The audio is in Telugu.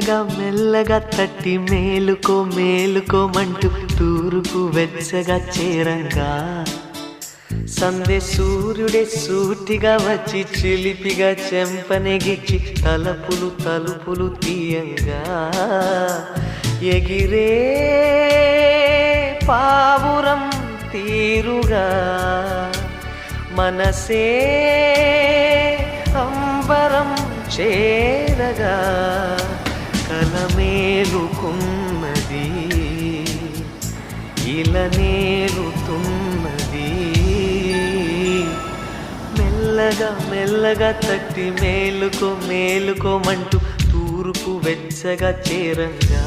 మెల్లగా మెల్లగా తట్టి మేలుకో మేలుకోమంటూ తూర్పు వెచ్చగా చేరంగా సందే సూర్యుడే సూటిగా వచ్చి చిలిపిగా చెంపనెగిచ్చి తలుపులు తలుపులు తీయంగా ఎగిరే పావురం తీరుగా మనసే అంబరం చేరగా కలమేలుకున్నది ఇలనేలుతున్నది మెల్లగా మెల్లగా తట్టి మేలుకో మేలుకోమంటూ తూర్పు వెచ్చగా చేరంగా